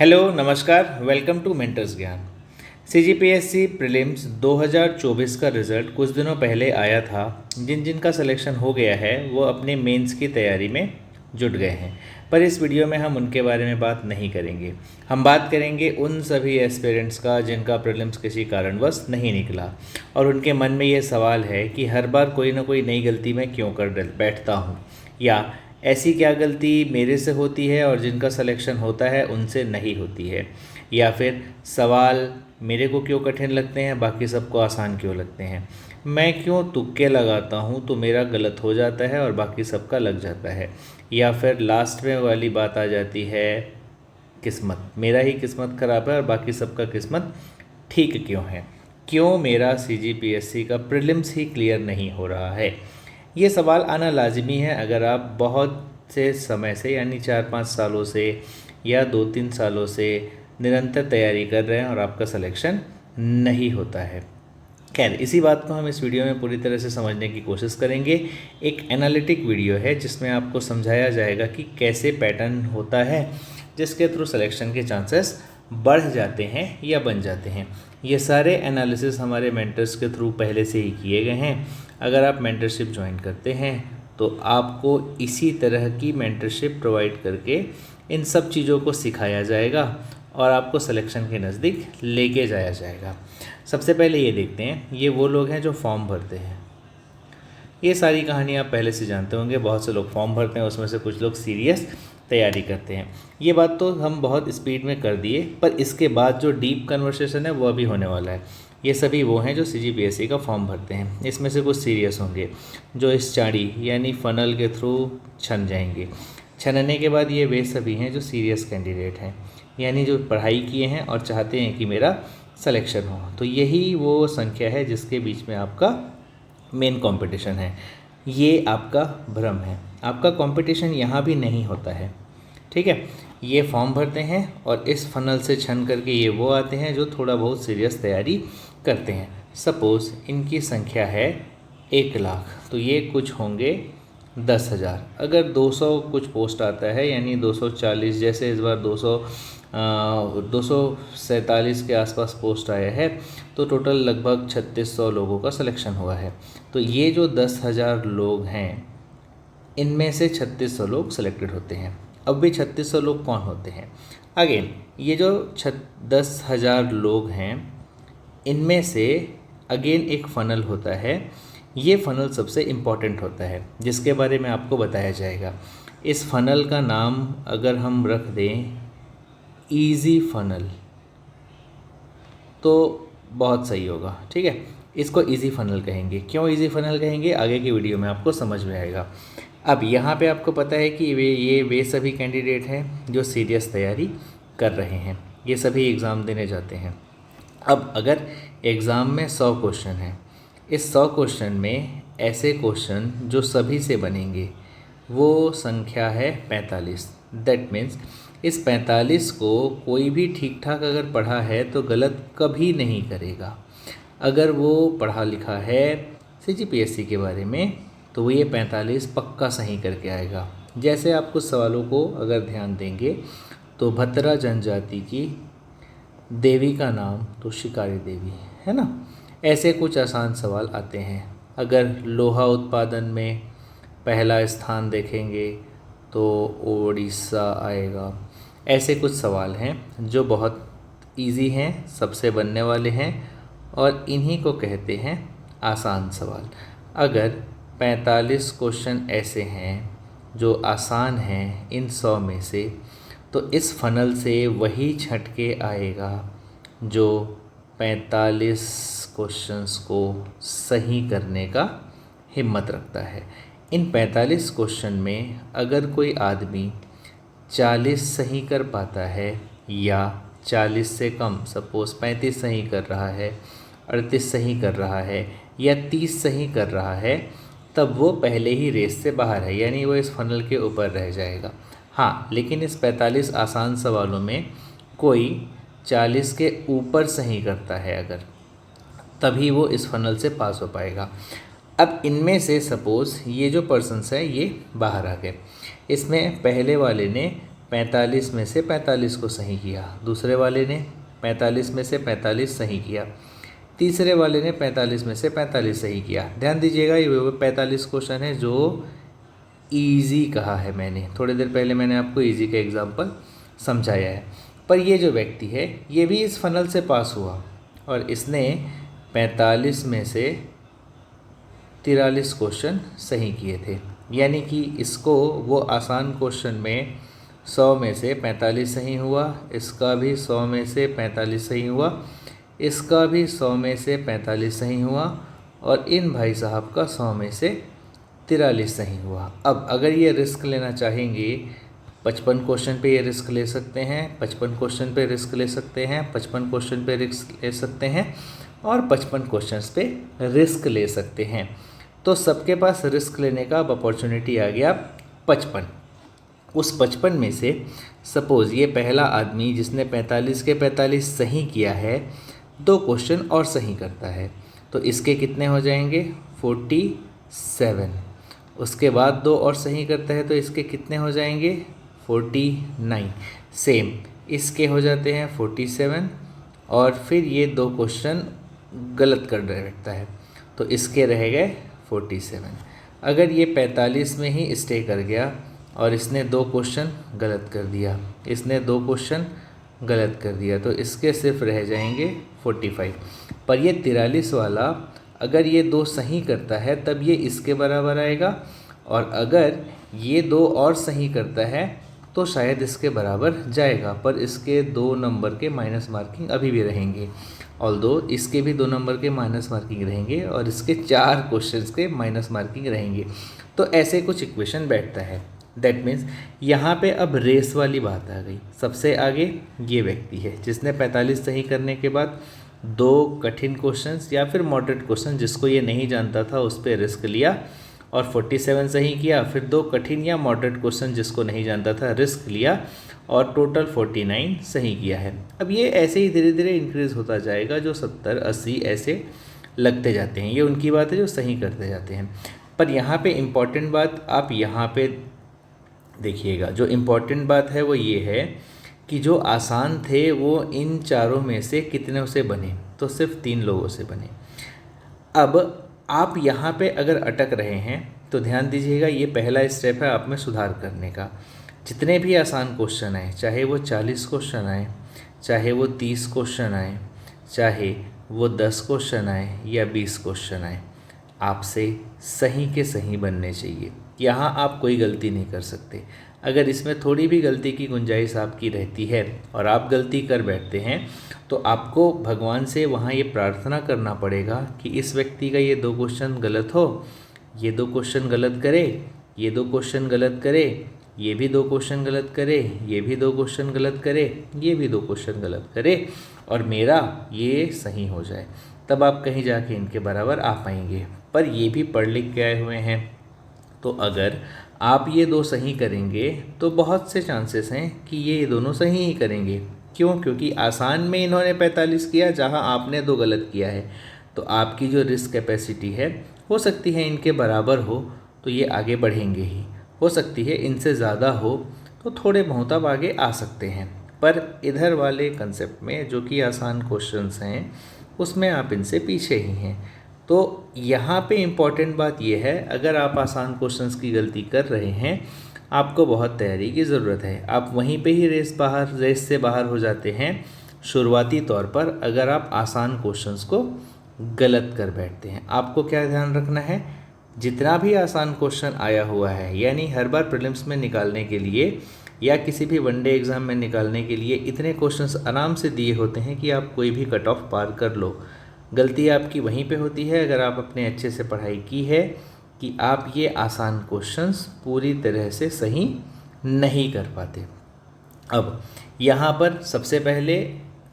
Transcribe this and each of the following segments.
Hello नमस्कार, welcome to mentors ज्ञान। CGPSC prelims 2024 का रिज़ल्ट कुछ दिनों पहले आया था। जिन जिन का सिलेक्शन हो गया है वो अपने मेंस की तैयारी में जुट गए हैं, पर इस वीडियो में हम उनके बारे में बात नहीं करेंगे। हम बात करेंगे उन सभी एस्पिरेंट्स का जिनका प्रीलिम्स किसी कारणवश नहीं निकला और उनके मन में ये सवाल है कि हर बार कोई ना कोई नई गलती मैं क्यों कर बैठता हूँ, या ऐसी क्या गलती मेरे से होती है और जिनका सिलेक्शन होता है उनसे नहीं होती है, या फिर सवाल मेरे को क्यों कठिन लगते हैं बाकी सबको आसान क्यों लगते हैं, मैं क्यों तुक्के लगाता हूँ तो मेरा गलत हो जाता है और बाकी सबका लग जाता है, या फिर लास्ट में वाली बात आ जाती है किस्मत, मेरा ही किस्मत ख़राब है और बाकी सबका किस्मत ठीक क्यों है, क्यों मेरा सीजीपीएससी का प्रीलिम्स ही क्लियर नहीं हो रहा है। ये सवाल आना लाजमी है अगर आप बहुत से समय से यानी 4-5 सालों से या 2-3 सालों से निरंतर तैयारी कर रहे हैं और आपका सिलेक्शन नहीं होता है। खैर, इसी बात को हम इस वीडियो में पूरी तरह से समझने की कोशिश करेंगे। एक एनालिटिक वीडियो है जिसमें आपको समझाया जाएगा कि कैसे पैटर्न होता है जिसके थ्रू सिलेक्शन के चांसेस बढ़ जाते हैं या बन जाते हैं। ये सारे एनालिसिस हमारे मेंटर्स के थ्रू पहले से ही किए गए हैं। अगर आप मेंटरशिप ज्वाइन करते हैं तो आपको इसी तरह की मेंटरशिप प्रोवाइड करके इन सब चीज़ों को सिखाया जाएगा और आपको सिलेक्शन के नज़दीक लेके जाया जाएगा। सबसे पहले ये देखते हैं, ये वो लोग हैं जो फॉर्म भरते हैं। ये सारी कहानी आप पहले से जानते होंगे, बहुत से लोग फॉर्म भरते हैं, उसमें से कुछ लोग सीरियस तैयारी करते हैं। ये बात तो हम बहुत स्पीड में कर दिए, पर इसके बाद जो डीप कन्वर्सेशन है वो अभी होने वाला है। ये सभी वो हैं जो सीजीपीएससी का फॉर्म भरते हैं। इसमें से कुछ सीरियस होंगे जो इस चाड़ी यानी फ़नल के थ्रू छन जाएंगे। छनने के बाद ये वे सभी हैं जो सीरियस कैंडिडेट हैं, यानी जो पढ़ाई किए हैं और चाहते हैं कि मेरा सिलेक्शन हो। तो यही वो संख्या है जिसके बीच में आपका मेन कंपटीशन है। ये आपका भ्रम है, आपका कंपटीशन यहाँ भी नहीं होता है। ठीक है, ये फॉर्म भरते हैं और इस फनल से छन करके ये वो आते हैं जो थोड़ा बहुत सीरियस तैयारी करते हैं। सपोज़ इनकी संख्या है 1 लाख, तो ये कुछ होंगे 10,000। अगर 200 कुछ पोस्ट आता है यानी 240, जैसे इस बार 247 के आसपास पोस्ट आया है, तो टोटल लगभग 3600 लोगों का सिलेक्शन हुआ है। तो ये जो 10,000 लोग हैं इनमें से 3600 लोग सिलेक्टेड होते हैं। अब भी 3600 लोग कौन होते हैं? अगेन ये जो 10,000 लोग हैं इनमें से अगेन एक फ़नल होता है। ये फ़नल सबसे इम्पॉर्टेंट होता है जिसके बारे में आपको बताया जाएगा। इस फ़नल का नाम अगर हम रख दें ईजी फ़नल तो बहुत सही होगा। ठीक है, इसको ईजी फ़नल कहेंगे। क्यों ईजी फ़नल कहेंगे, आगे की वीडियो में आपको समझ में आएगा। अब यहाँ पे आपको पता है कि वे सभी कैंडिडेट हैं जो सीरियस तैयारी कर रहे हैं। ये सभी एग्ज़ाम देने जाते हैं। अब अगर एग्ज़ाम में 100 क्वेश्चन हैं, इस 100 क्वेश्चन में ऐसे क्वेश्चन जो सभी से बनेंगे वो संख्या है 45। दैट मीन्स इस 45 को कोई भी ठीक ठाक अगर पढ़ा है तो गलत कभी नहीं करेगा। अगर वो पढ़ा लिखा है सीजीपीएससी के बारे में तो वो ये 45 पक्का सही करके आएगा। जैसे आप कुछ सवालों को अगर ध्यान देंगे तो भतरा जनजाति की देवी का नाम तो शिकारी देवी है ना, ऐसे कुछ आसान सवाल आते हैं। अगर लोहा उत्पादन में पहला स्थान देखेंगे तो ओडिशा आएगा। ऐसे कुछ सवाल हैं जो बहुत इजी हैं, सबसे बनने वाले हैं और इन्हीं को कहते हैं आसान सवाल। अगर 45 क्वेश्चन ऐसे हैं जो आसान हैं इन 100 में से, तो इस फ़नल से वही छट के आएगा जो 45 क्वेश्चंस को सही करने का हिम्मत रखता है। इन 45 क्वेश्चन में अगर कोई आदमी 40 सही कर पाता है या 40 से कम, सपोज़ 35 सही कर रहा है, 38 सही कर रहा है या 30 सही कर रहा है, तब वो पहले ही रेस से बाहर है, यानी वो इस फ़नल के ऊपर रह जाएगा। हाँ, लेकिन इस 45 आसान सवालों में कोई 40 के ऊपर सही करता है अगर, तभी वो इस फ़नल से पास हो पाएगा। अब इनमें से सपोज़ ये जो पर्सन्स है ये बाहर आ गए। इसमें पहले वाले ने 45 में से 45 को सही किया, दूसरे वाले ने 45 में से 45 सही किया, तीसरे वाले ने 45 में से 45 सही किया। ध्यान दीजिएगा ये 45 क्वेश्चन है जो इजी कहा है मैंने, थोड़ी देर पहले मैंने आपको इजी का एग्जाम्पल समझाया है। पर ये जो व्यक्ति है ये भी इस फनल से पास हुआ और इसने 45 में से 43 क्वेश्चन सही किए थे, यानी कि इसको वो आसान क्वेश्चन में 100 में से 45 सही हुआ, इसका भी 100 में से 45 सही हुआ, इसका भी 100 में से 45 सही हुआ और इन भाई साहब का 100 में से 43 सही हुआ। अब अगर ये रिस्क लेना चाहेंगे 55 क्वेश्चन पे ये रिस्क ले सकते हैं, 55 क्वेश्चन पे रिस्क ले सकते हैं, 55 क्वेश्चन पे रिस्क ले सकते हैं और 55 क्वेश्चंस पे रिस्क ले सकते हैं। तो सबके पास रिस्क लेने का अब अपॉर्चुनिटी आ गया 55। उस 55 में से सपोज़ ये पहला आदमी जिसने 45 के 45 सही किया है 2 क्वेश्चन और सही करता है, तो इसके कितने हो जाएंगे 47। उसके बाद 2 और सही करता है तो इसके कितने हो जाएंगे 49। सेम इसके हो जाते हैं 47 और फिर ये 2 क्वेश्चन गलत कर बैठता है तो इसके रह गए 47। अगर ये 45 में ही स्टे कर गया और इसने 2 क्वेश्चन गलत कर दिया, इसने 2 क्वेश्चन गलत कर दिया तो इसके सिर्फ रह जाएंगे 45। पर ये 43 वाला अगर ये 2 सही करता है तब ये इसके बराबर आएगा और अगर ये 2 और सही करता है तो शायद इसके बराबर जाएगा, पर इसके 2 नंबर के माइनस मार्किंग अभी भी रहेंगे। ऑल्दो इसके भी 2 नंबर के माइनस मार्किंग रहेंगे और इसके 4 क्वेश्चंस के माइनस मार्किंग रहेंगे। तो ऐसे कुछ इक्वेशन बैठता है। दैट मीन्स यहाँ पे अब रेस वाली बात आ गई। सबसे आगे ये व्यक्ति है जिसने 45 सही करने के बाद 2 कठिन क्वेश्चंस या फिर मॉडरेट क्वेश्चन जिसको ये नहीं जानता था उस पर रिस्क लिया और 47 सही किया, फिर 2 कठिन या मॉडरेट क्वेश्चन जिसको नहीं जानता था रिस्क लिया और टोटल 49 सही किया है। अब ये ऐसे ही धीरे धीरे इंक्रीज़ होता जाएगा, जो 70 80 ऐसे लगते जाते हैं। ये उनकी बात है जो सही करते जाते हैं। पर यहाँ पे इम्पॉर्टेंट बात आप यहाँ पे देखिएगा, जो इम्पॉर्टेंट बात है वो ये है कि जो आसान थे वो इन चारों में से कितने से बने, तो सिर्फ 3 लोगों से बने। अब आप यहाँ पे अगर अटक रहे हैं तो ध्यान दीजिएगा, ये पहला स्टेप है आप में सुधार करने का। जितने भी आसान क्वेश्चन आए, चाहे वो 40 क्वेश्चन आए, चाहे वो 30 क्वेश्चन आए, चाहे वो 10 क्वेश्चन आए या 20 क्वेश्चन आए, आपसे सही के सही बनने चाहिए। यहाँ आप कोई गलती नहीं कर सकते। अगर इसमें थोड़ी भी गलती की गुंजाइश आपकी रहती है और आप गलती कर बैठते हैं तो आपको भगवान से वहाँ ये प्रार्थना करना पड़ेगा कि इस व्यक्ति का ये 2 क्वेश्चन गलत हो, ये 2 क्वेश्चन गलत करे, ये 2 क्वेश्चन गलत करे, ये भी 2 क्वेश्चन गलत करे, ये भी 2 क्वेश्चन गलत करे, ये भी 2 क्वेश्चन गलत करे और मेरा ये सही हो जाए। तब आप कहीं जाके इनके बराबर आ पाएंगे। पर ये भी पढ़ लिख के आए हुए हैं, तो अगर आप ये 2 सही करेंगे तो बहुत से चांसेस हैं कि ये दोनों सही ही करेंगे। क्यों? क्योंकि आसान में इन्होंने 45 किया जहां आपने 2 गलत किया है। तो आपकी जो रिस्क कैपेसिटी है हो सकती है इनके बराबर हो तो ये आगे बढ़ेंगे ही, हो सकती है इनसे ज़्यादा हो तो थोड़े बहुत आप आगे आ सकते हैं। पर इधर वाले कंसेप्ट में जो कि आसान क्वेश्चंस हैं उसमें आप इनसे पीछे ही हैं। तो यहाँ पे इम्पॉर्टेंट बात यह है, अगर आप आसान क्वेश्चंस की गलती कर रहे हैं आपको बहुत तैयारी की ज़रूरत है। आप वहीं पे ही रेस से बाहर हो जाते हैं शुरुआती तौर पर अगर आप आसान क्वेश्चंस को गलत कर बैठते हैं। आपको क्या ध्यान रखना है, जितना भी आसान क्वेश्चन आया हुआ है, यानी हर बार प्रीलिम्स में निकालने के लिए या किसी भी वनडे एग्ज़ाम में निकालने के लिए इतने क्वेश्चंस आराम से दिए होते हैं कि आप कोई भी कट ऑफ पार कर लो। गलती आपकी वहीं पे होती है अगर आप अपने अच्छे से पढ़ाई की है कि आप ये आसान क्वेश्चंस पूरी तरह से सही नहीं कर पाते। अब यहाँ पर सबसे पहले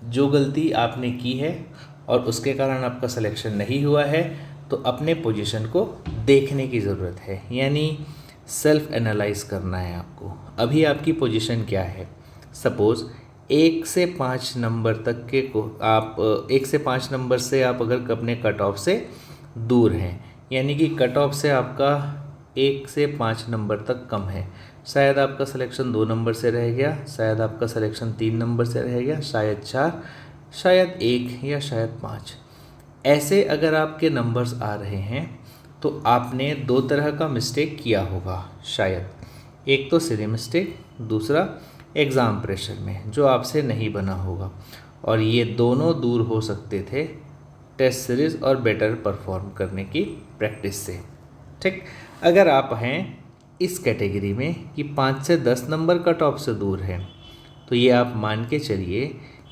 जो गलती आपने की है और उसके कारण आपका सिलेक्शन नहीं हुआ है तो अपने पोजीशन को देखने की ज़रूरत है, यानी सेल्फ एनालाइज करना है आपको। अभी आपकी पोजीशन क्या है। सपोज़ 1 से 5 नंबर तक के को आप 1 से 5 नंबर से आप अगर अपने कट ऑफ से दूर हैं, यानी कि कट ऑफ से आपका 1 से 5 नंबर तक कम है, शायद आपका सिलेक्शन 2 नंबर से रह गया, शायद आपका सिलेक्शन 3 नंबर से रह गया, शायद 4, शायद 1 या शायद 5। ऐसे अगर आपके नंबर्स आ रहे हैं तो आपने 2 तरह का मिस्टेक किया होगा शायद। एक तो सिली मिस्टेक, दूसरा एग्ज़ाम प्रेशर में जो आपसे नहीं बना होगा, और ये दोनों दूर हो सकते थे टेस्ट सीरीज़ और बेटर परफॉर्म करने की प्रैक्टिस से। ठीक, अगर आप हैं इस कैटेगरी में कि 5 से 10 नंबर कट ऑफ से दूर है, तो ये आप मान के चलिए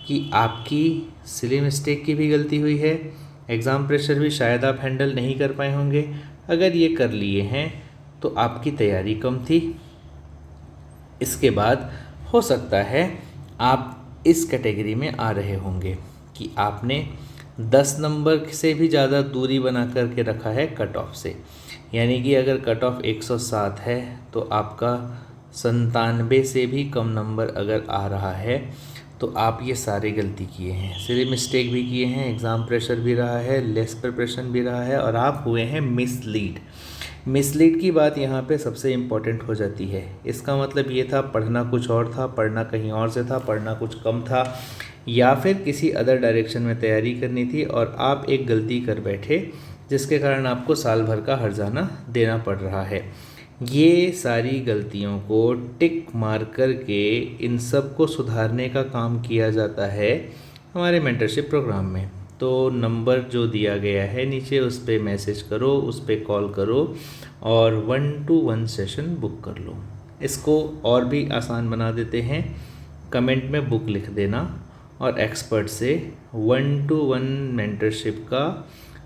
कि आपकी सिली मिस्टेक की भी गलती हुई है, एग्ज़ाम प्रेशर भी शायद आप हैंडल नहीं कर पाए होंगे। अगर ये कर लिए हैं तो आपकी तैयारी कम थी। इसके बाद हो सकता है आप इस कैटेगरी में आ रहे होंगे कि आपने 10 नंबर से भी ज़्यादा दूरी बना करके रखा है कट ऑफ से, यानी कि अगर कट ऑफ 107 है तो आपका 97 से भी कम नंबर अगर आ रहा है तो आप ये सारे गलती किए हैं, सिली मिस्टेक भी किए हैं, एग्ज़ाम प्रेशर भी रहा है, लेस प्रिपरेशन भी रहा है, और आप हुए हैं मिसलीड। मिसलीड की बात यहाँ पे सबसे इम्पॉर्टेंट हो जाती है। इसका मतलब ये था पढ़ना कुछ और था, पढ़ना कहीं और से था, पढ़ना कुछ कम था, या फिर किसी अदर डायरेक्शन में तैयारी करनी थी और आप एक गलती कर बैठे जिसके कारण आपको साल भर का हर्जाना देना पड़ रहा है। ये सारी गलतियों को टिक मार कर के इन सब को सुधारने का काम किया जाता है हमारे मेंटरशिप प्रोग्राम में। तो नंबर जो दिया गया है नीचे उस पर मैसेज करो, उस पर कॉल करो और 1-to-1 सेशन बुक कर लो। इसको और भी आसान बना देते हैं, कमेंट में बुक लिख देना और एक्सपर्ट से 1-to-1 मेंटरशिप का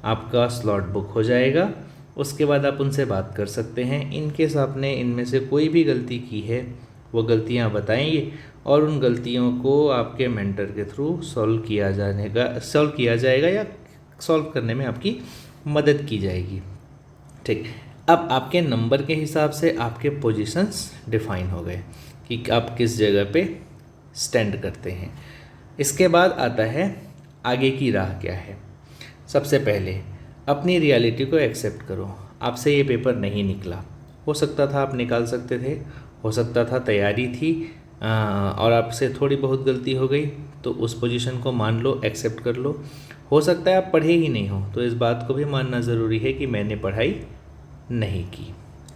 आपका स्लॉट बुक हो जाएगा। उसके बाद आप उनसे बात कर सकते हैं। इनकेस आपने इनमें से कोई भी गलती की है वो गलतियां बताएंगे और उन गलतियों को आपके मेंटर के थ्रू सॉल्व किया जाएगा या सॉल्व करने में आपकी मदद की जाएगी। ठीक, अब आपके नंबर के हिसाब से आपके पोजीशंस डिफाइन हो गए कि आप किस जगह पे स्टैंड करते हैं। इसके बाद आता है आगे की राह क्या है। सबसे पहले अपनी रियलिटी को एक्सेप्ट करो। आपसे ये पेपर नहीं निकला, हो सकता था आप निकाल सकते थे, हो सकता था तैयारी थी और आपसे थोड़ी बहुत गलती हो गई, तो उस पोजीशन को मान लो, एक्सेप्ट कर लो। हो सकता है आप पढ़े ही नहीं हो, तो इस बात को भी मानना ज़रूरी है कि मैंने पढ़ाई नहीं की।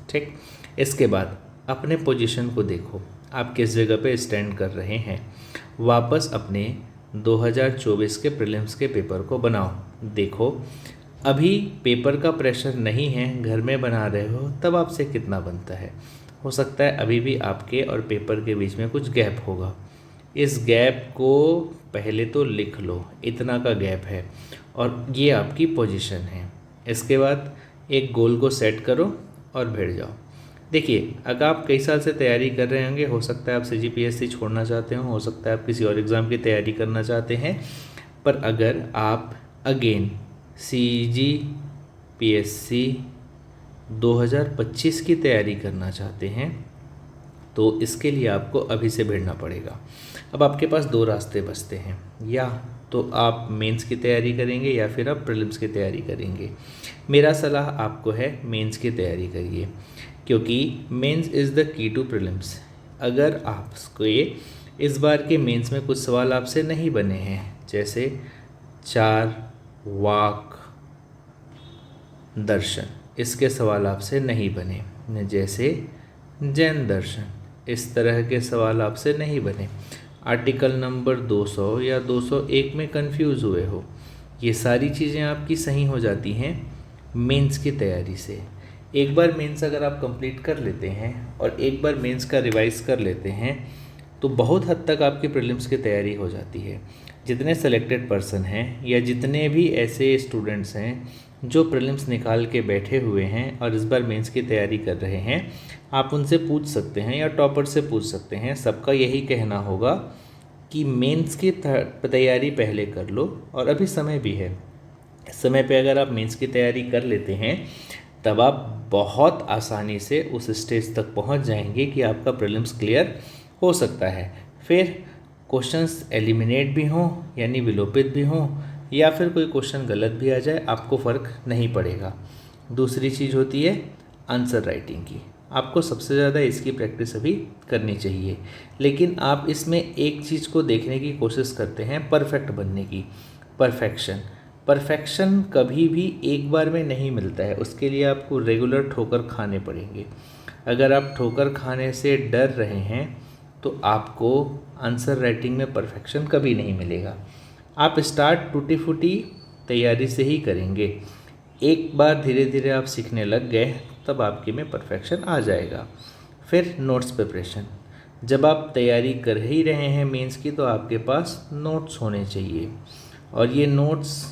ठीक, इसके बाद अपने पोजीशन को देखो, आप किस जगह पे स्टैंड कर रहे हैं। वापस अपने 2024 के प्रीलिम्स के पेपर को बनाओ, देखो अभी पेपर का प्रेशर नहीं है, घर में बना रहे हो, तब आपसे कितना बनता है। हो सकता है अभी भी आपके और पेपर के बीच में कुछ गैप होगा। इस गैप को पहले तो लिख लो, इतना का गैप है और ये आपकी पोजीशन है। इसके बाद एक गोल को सेट करो और भिड़ जाओ। देखिए, अगर आप कई साल से तैयारी कर रहे होंगे, हो सकता है आप CGPSC छोड़ना चाहते हो सकता है आप किसी और एग्ज़ाम की तैयारी करना चाहते हैं, पर अगर आप अगेन CGPSC 2025 की तैयारी करना चाहते हैं तो इसके लिए आपको अभी से भिड़ना पड़ेगा। अब आपके पास 2 रास्ते बचते हैं, या तो आप मेंस की तैयारी करेंगे या फिर आप प्रीलिम्स की तैयारी करेंगे। मेरा सलाह आपको है मेंस की तैयारी करिए, क्योंकि Mains is the key to prelims. अगर आपको इस बार के मेंस में कुछ सवाल आपसे नहीं बने हैं, जैसे 4 वाक दर्शन, इसके सवाल आपसे नहीं बने, जैसे जैन दर्शन, इस तरह के सवाल आपसे नहीं बने, आर्टिकल नंबर 200 या 201 में कंफ्यूज हुए हो, ये सारी चीज़ें आपकी सही हो जाती हैं मेंस की तैयारी से। एक बार मेंस अगर आप कंप्लीट कर लेते हैं और एक बार मेंस का रिवाइज कर लेते हैं तो बहुत हद तक आपकी प्रीलिम्स की तैयारी हो जाती है। जितने सेलेक्टेड पर्सन हैं या जितने भी ऐसे स्टूडेंट्स हैं जो प्रीलिम्स निकाल के बैठे हुए हैं और इस बार मेंस की तैयारी कर रहे हैं, आप उनसे पूछ सकते हैं या टॉपर से पूछ सकते हैं। सबका यही कहना होगा कि मेंस की तैयारी पहले कर लो और अभी समय भी है। समय पे अगर आप मेंस की तैयारी कर लेते हैं तब आप बहुत आसानी से उस स्टेज तक पहुंच जाएंगे कि आपका प्रीलिम्स क्लियर हो सकता है। फिर क्वेश्चंस एलिमिनेट भी हों यानी विलोपित भी हों या फिर कोई क्वेश्चन गलत भी आ जाए, आपको फ़र्क नहीं पड़ेगा। दूसरी चीज़ होती है आंसर राइटिंग की। आपको सबसे ज़्यादा इसकी प्रैक्टिस अभी करनी चाहिए। लेकिन आप इसमें एक चीज़ को देखने की कोशिश करते हैं, परफेक्ट बनने की। परफेक्शन कभी भी एक बार में नहीं मिलता है, उसके लिए आपको रेगुलर ठोकर खाने पड़ेंगे। अगर आप ठोकर खाने से डर रहे हैं तो आपको आंसर राइटिंग में परफेक्शन कभी नहीं मिलेगा। आप स्टार्ट टूटी फूटी तैयारी से ही करेंगे। एक बार धीरे धीरे आप सीखने लग गए तब आपके में परफेक्शन आ जाएगा। फिर नोट्स प्रिपरेशन, जब आप तैयारी कर ही रहे हैं मेंस की तो आपके पास नोट्स होने चाहिए। और ये notes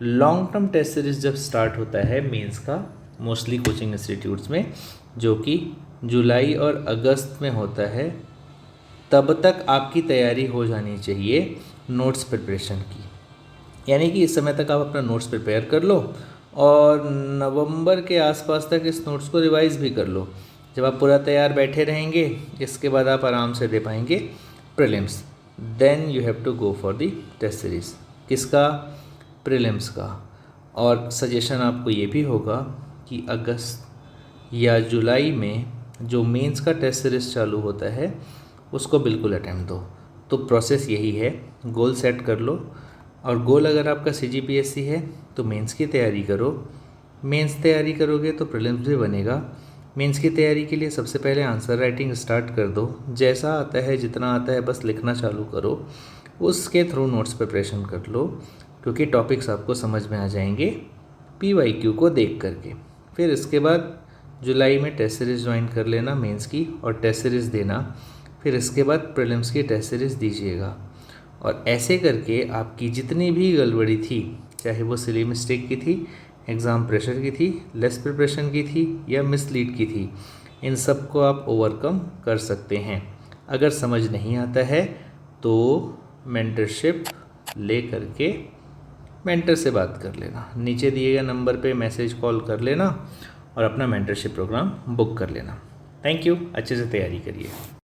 long term test series जब स्टार्ट होता है मेंस का, मोस्टली कोचिंग इंस्टीट्यूट्स में, जो कि जुलाई और अगस्त में होता है, तब तक आपकी तैयारी हो जानी चाहिए नोट्स प्रिपरेशन की। यानी कि इस समय तक आप अपना नोट्स प्रिपेयर कर लो और नवंबर के आसपास तक इस नोट्स को रिवाइज़ भी कर लो। जब आप पूरा तैयार बैठे रहेंगे, इसके बाद आप आराम से दे पाएंगे prelims. Then you have to go for the test series. किसका? प्रीलिम्स का। और सजेशन आपको ये भी होगा कि अगस्त या जुलाई में जो मेंस का टेस्ट सीरीज़ चालू होता है उसको बिल्कुल अटेम्प्ट दो। तो प्रोसेस यही है, गोल सेट कर लो। और गोल अगर आपका CGPSC है तो मेंस की तैयारी करो। मेंस तैयारी करोगे तो प्रीलिम्स भी बनेगा। मेंस की तैयारी के लिए सबसे पहले आंसर राइटिंग स्टार्ट कर दो। जैसा आता है, जितना आता है, बस लिखना चालू करो। उसके थ्रू नोट्स प्रिपरेशन कर लो, क्योंकि टॉपिक्स आपको समझ में आ जाएंगे PYQ को देख करके। फिर इसके बाद जुलाई में टेस्ट सीरीज़ ज्वाइन कर लेना मेंस की और टेस्ट सीरीज़ देना। फिर इसके बाद प्रीलिम्स की टेस्ट सीरीज़ दीजिएगा। और ऐसे करके आपकी जितनी भी गड़बड़ी थी, चाहे वो सिली मिस्टेक की थी, एग्ज़ाम प्रेशर की थी, लेस प्रिपरेशन की थी या मिसलीड की थी, इन सब को आप ओवरकम कर सकते हैं। अगर समझ नहीं आता है तो मेंटरशिप ले करके मेंटर से बात कर लेना। नीचे दिए गए नंबर पे मैसेज कॉल कर लेना और अपना मेंटरशिप प्रोग्राम बुक कर लेना। Thank you. अच्छे से तैयारी करिए।